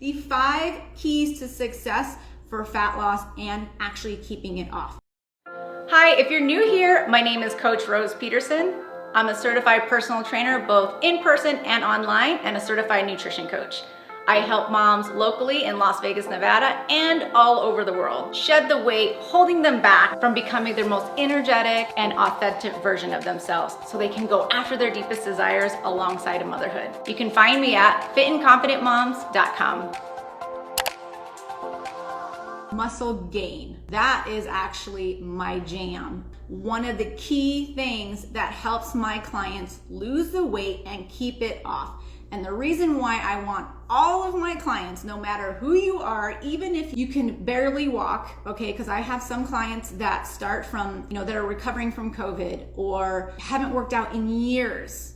the 5 keys to success for fat loss and actually keeping it off. Hi, if you're new here, my name is Coach Rose Peterson. I'm a certified personal trainer, both in person and online, and a certified nutrition coach. I help moms locally in Las Vegas, Nevada, and all over the world shed the weight holding them back from becoming their most energetic and authentic version of themselves so they can go after their deepest desires alongside of motherhood. You can find me at fitandconfidentmoms.com. Muscle gain. That is actually my jam. One of the key things that helps my clients lose the weight and keep it off. And the reason why I want all of my clients, no matter who you are, even if you can barely walk, okay, because I have some clients that start from, that are recovering from COVID or haven't worked out in years,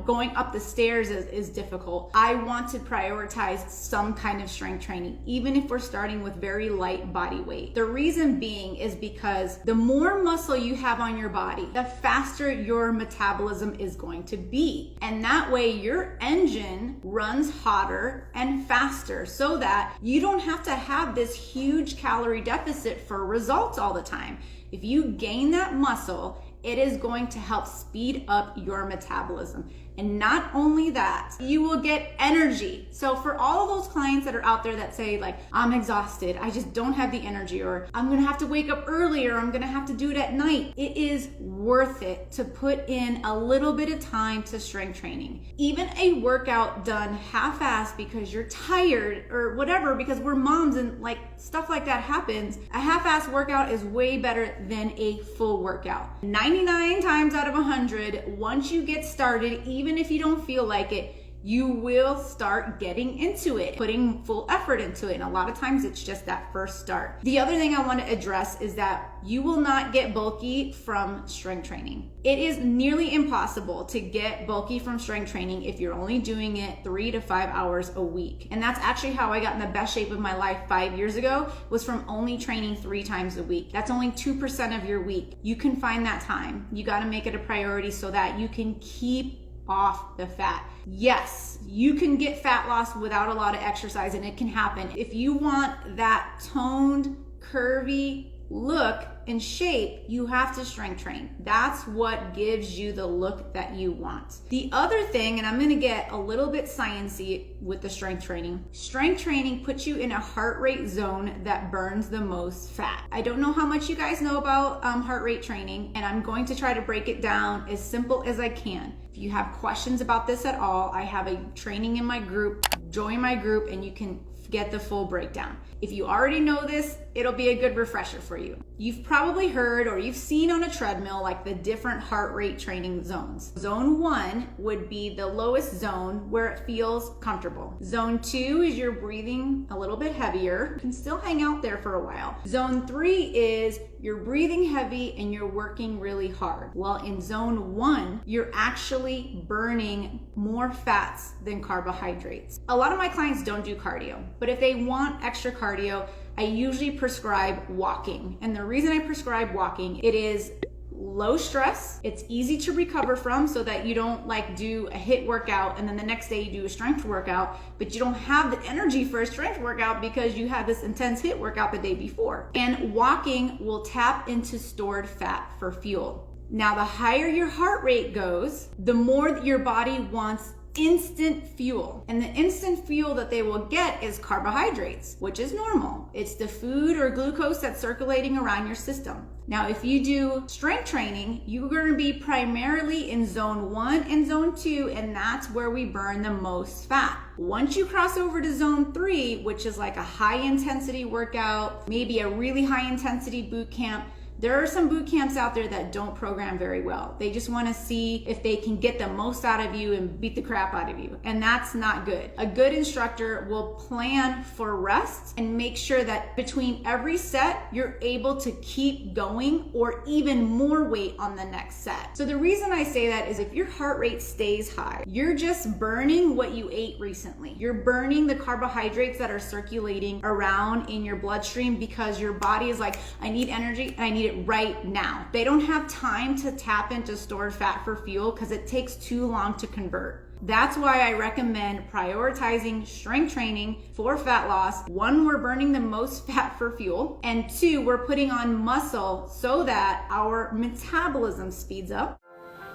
going up the stairs is difficult. I want to prioritize some kind of strength training, even if we're starting with very light body weight. The reason being is because the more muscle you have on your body, the faster your metabolism is going to be. And that way your engine runs hotter and faster so that you don't have to have this huge calorie deficit for results all the time. If you gain that muscle, it is going to help speed up your metabolism. And not only that, you will get energy. So for all of those clients that are out there that say like, I'm exhausted, I just don't have the energy, or I'm gonna have to wake up earlier, I'm gonna have to do it at night. It is worth it to put in a little bit of time to strength training. Even a workout done half-assed because you're tired or whatever, because we're moms and like stuff like that happens, a half-assed workout is way better than a full workout. 99 times out of 100, once you get started, even if you don't feel like it, you will start getting into it, putting full effort into it. And a lot of times it's just that first start. The other thing I want to address is that you will not get bulky from strength training. It is nearly impossible to get bulky from strength training if you're only doing it 3 to 5 hours a week. And that's actually how I got in the best shape of my life 5 years ago, was from only training 3 times a week. That's only 2% of your week. You can find that time. You got to make it a priority so that you can keep off the fat. Yes, you can get fat loss without a lot of exercise, and it can happen. If you want that toned, curvy look and shape, you have to strength train. That's what gives you the look that you want. The other thing, and I'm gonna get a little bit sciencey with the strength training puts you in a heart rate zone that burns the most fat. I don't know how much you guys know about heart rate training, and I'm going to try to break it down as simple as I can. If you have questions about this at all, I have a training in my group. Join my group and you can get the full breakdown. If you already know this, it'll be a good refresher for you. You've probably heard or you've seen on a treadmill like the different heart rate training zones. Zone 1 would be the lowest zone where it feels comfortable. Zone 2 is you're breathing a little bit heavier. You can still hang out there for a while. Zone 3 is you're breathing heavy and you're working really hard. Well, in zone 1, you're actually burning more fats than carbohydrates. A lot of my clients don't do cardio, but if they want extra cardio, I usually prescribe walking. And the reason I prescribe walking, it is low stress, it's easy to recover from so that you don't like do a HIIT workout and then the next day you do a strength workout, but you don't have the energy for a strength workout because you had this intense HIIT workout the day before. And walking will tap into stored fat for fuel. Now, the higher your heart rate goes, the more that your body wants instant fuel. And the instant fuel that they will get is carbohydrates, which is normal. It's the food or glucose that's circulating around your system. Now, if you do strength training, you're going to be primarily in zone 1 and zone 2, and that's where we burn the most fat. Once you cross over to zone 3, which is like a high intensity workout, maybe a really high intensity boot camp, there are some boot camps out there that don't program very well. They just want to see if they can get the most out of you and beat the crap out of you. And that's not good. A good instructor will plan for rest and make sure that between every set, you're able to keep going or even more weight on the next set. So the reason I say that is if your heart rate stays high, you're just burning what you ate recently. You're burning the carbohydrates that are circulating around in your bloodstream because your body is like, I need energy and I need it right now. They don't have time to tap into stored fat for fuel because it takes too long to convert. That's why I recommend prioritizing strength training for fat loss. One, we're burning the most fat for fuel. And two, we're putting on muscle so that our metabolism speeds up.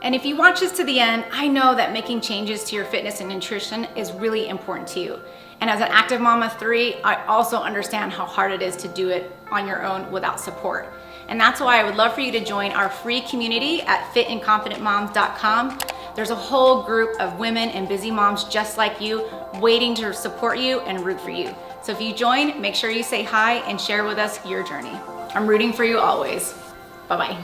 And if you watch this to the end, I know that making changes to your fitness and nutrition is really important to you. And as an active mom of 3, I also understand how hard it is to do it on your own without support. And that's why I would love for you to join our free community at fitandconfidentmoms.com. There's a whole group of women and busy moms just like you waiting to support you and root for you. So if you join, make sure you say hi and share with us your journey. I'm rooting for you always. Bye-bye.